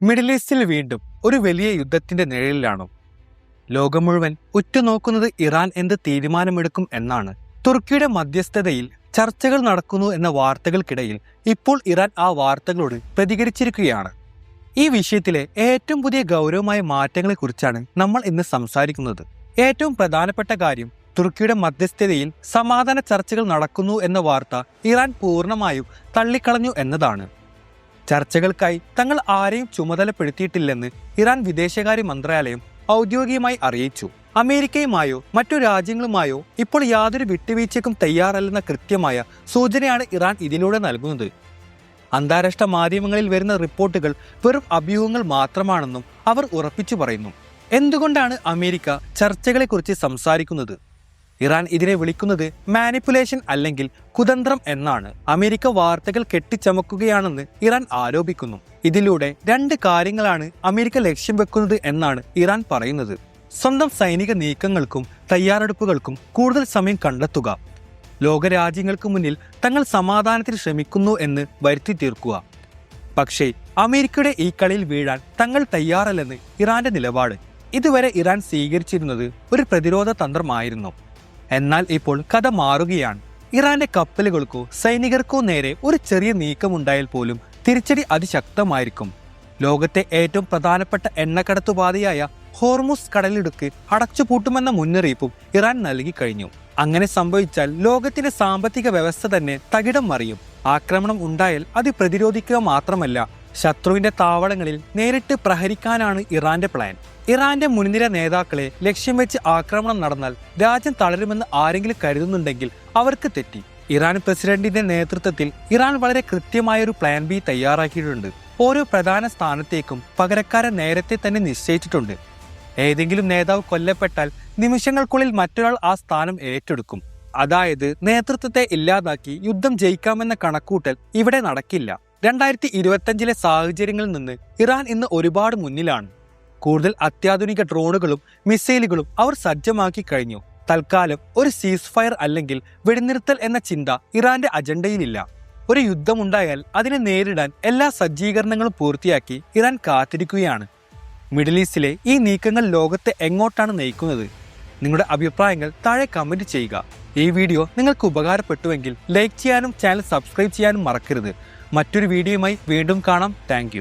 Middle ഈസ്റ്റിൽ വീണ്ടും ഒരു വലിയ യുദ്ധത്തിന്റെ നിഴലിലാണോ? ലോകം മുഴുവൻ ഉറ്റുനോക്കുന്നത് ഇറാൻ എന്ത് തീരുമാനമെടുക്കും എന്നാണ്. തുർക്കിയുടെ മധ്യസ്ഥതയിൽ ചർച്ചകൾ നടക്കുന്നു എന്ന വാർത്തകൾക്കിടയിൽ ഇപ്പോൾ ഇറാൻ ആ വാർത്തകളോട് പ്രതികരിച്ചിരിക്കുകയാണ്. ഈ വിഷയത്തിലെ ഏറ്റവും പുതിയ ഗൗരവമായ മാറ്റങ്ങളെക്കുറിച്ചാണ് നമ്മൾ ഇന്ന് സംസാരിക്കുന്നത്. ഏറ്റവും പ്രധാനപ്പെട്ട കാര്യം, തുർക്കിയുടെ മധ്യസ്ഥതയിൽ സമാധാന ചർച്ചകൾ നടക്കുന്നു എന്ന വാർത്ത ഇറാൻ പൂർണ്ണമായും തള്ളിക്കളഞ്ഞു എന്നതാണ്. ചർച്ചകൾക്കായി തങ്ങൾ ആരെയും ചുമതലപ്പെടുത്തിയിട്ടില്ലെന്ന് ഇറാൻ വിദേശകാര്യ മന്ത്രാലയം ഔദ്യോഗികമായി അറിയിച്ചു. അമേരിക്കയുമായോ മറ്റു രാജ്യങ്ങളുമായോ ഇപ്പോൾ യാതൊരു വിട്ടുവീഴ്ചയ്ക്കും തയ്യാറല്ലെന്ന കൃത്യമായ സൂചനയാണ് ഇറാൻ ഇതിലൂടെ നൽകുന്നത്. അന്താരാഷ്ട്ര മാധ്യമങ്ങളിൽ വരുന്ന റിപ്പോർട്ടുകൾ വെറും അഭ്യൂഹങ്ങൾ മാത്രമാണെന്നും അവർ ഉറപ്പിച്ചു പറയുന്നു. എന്തുകൊണ്ടാണ് അമേരിക്ക ചർച്ചകളെക്കുറിച്ച് സംസാരിക്കുന്നത്? ഇറാൻ ഇതിനെ വിളിക്കുന്നത് മാനിപ്പുലേഷൻ അല്ലെങ്കിൽ കുതന്ത്രം എന്നാണ്. അമേരിക്ക വാർത്തകൾ കെട്ടിച്ചമക്കുകയാണെന്ന് ഇറാൻ ആരോപിക്കുന്നു. ഇതിലൂടെ രണ്ട് കാര്യങ്ങളാണ് അമേരിക്ക ലക്ഷ്യം വെക്കുന്നത് എന്നാണ് ഇറാൻ പറയുന്നത്. സ്വന്തം സൈനിക നീക്കങ്ങൾക്കും തയ്യാറെടുപ്പുകൾക്കും കൂടുതൽ സമയം കണ്ടെത്തുക, ലോകരാജ്യങ്ങൾക്ക് മുന്നിൽ തങ്ങൾ സമാധാനത്തിന് ശ്രമിക്കുന്നു എന്ന് വരുത്തി തീർക്കുക. പക്ഷേ അമേരിക്കയുടെ ഈ കളിയിൽ വീഴാൻ തങ്ങൾ തയ്യാറല്ലെന്ന് ഇറാന്റെ നിലപാട്. ഇതുവരെ ഇറാൻ സ്വീകരിച്ചിരുന്നത് ഒരു പ്രതിരോധ തന്ത്രമായിരുന്നു. എന്നാൽ ഇപ്പോൾ കഥ മാറുകയാണ്. ഇറാന്റെ കപ്പലുകൾക്കോ സൈനികർക്കോ നേരെ ഒരു ചെറിയ നീക്കമുണ്ടായാൽ പോലും തിരിച്ചടി അതിശക്തമായിരിക്കും. ലോകത്തെ ഏറ്റവും പ്രധാനപ്പെട്ട എണ്ണക്കടത്തുപാതയായ ഹോർമുസ് കടലിടുക്ക് അടച്ചുപൂട്ടുമെന്ന മുന്നറിയിപ്പും ഇറാൻ നൽകി കഴിഞ്ഞു. അങ്ങനെ സംഭവിച്ചാൽ ലോകത്തിന്റെ സാമ്പത്തിക വ്യവസ്ഥ തന്നെ തകിടം മറിയും. ആക്രമണം ഉണ്ടായാൽ അത് പ്രതിരോധിക്കുക മാത്രമല്ല, ശത്രുവിന്റെ താവളങ്ങളിൽ നേരിട്ട് പ്രഹരിക്കാനാണ് ഇറാന്റെ പ്ലാൻ. ഇറാന്റെ മുൻനിര നേതാക്കളെ ലക്ഷ്യം വെച്ച് ആക്രമണം നടന്നാൽ രാജ്യം തളരുമെന്ന് ആരെങ്കിലും കരുതുന്നുണ്ടെങ്കിൽ അവർക്ക് തെറ്റി. ഇറാൻ പ്രസിഡന്റിന്റെ നേതൃത്വത്തിൽ ഇറാൻ വളരെ കൃത്യമായൊരു പ്ലാൻ ബി തയ്യാറാക്കിയിട്ടുണ്ട്. ഓരോ പ്രധാന സ്ഥാനത്തേക്കും പകരക്കാരെ നേരത്തെ തന്നെ നിശ്ചയിച്ചിട്ടുണ്ട്. ഏതെങ്കിലും നേതാവ് കൊല്ലപ്പെട്ടാൽ നിമിഷങ്ങൾക്കുള്ളിൽ മറ്റൊരാൾ ആ സ്ഥാനം ഏറ്റെടുക്കും. അതായത് നേതൃത്വത്തെ ഇല്ലാതാക്കി യുദ്ധം ജയിക്കാമെന്ന കണക്കൂട്ടൽ ഇവിടെ നടക്കില്ല. 2025 സാഹചര്യങ്ങളിൽ നിന്ന് ഇറാൻ ഇന്ന് ഒരുപാട് മുന്നിലാണ്. കൂടുതൽ അത്യാധുനിക ഡ്രോണുകളും മിസൈലുകളും അവർ സജ്ജമാക്കി കഴിഞ്ഞു. തൽക്കാലം ഒരു സീസ് ഫയർ അല്ലെങ്കിൽ വെടിനിർത്തൽ എന്ന ചിന്ത ഇറാന്റെ അജണ്ടയിലില്ല. ഒരു യുദ്ധമുണ്ടായാൽ അതിനെ നേരിടാൻ എല്ലാ സജ്ജീകരണങ്ങളും പൂർത്തിയാക്കി ഇറാൻ കാത്തിരിക്കുകയാണ്. മിഡിൽ ഈസ്റ്റിലെ ഈ നീക്കങ്ങൾ ലോകത്തെ എങ്ങോട്ടാണ് നയിക്കുന്നത്? നിങ്ങളുടെ അഭിപ്രായങ്ങൾ താഴെ കമന്റ് ചെയ്യുക. ഈ വീഡിയോ നിങ്ങൾക്ക് ഉപകാരപ്പെട്ടുവെങ്കിൽ ലൈക്ക് ചെയ്യാനും ചാനൽ സബ്സ്ക്രൈബ് ചെയ്യാനും മറക്കരുത്. മറ്റൊരു വീഡിയോയുമായി വീണ്ടും കാണാം. താങ്ക്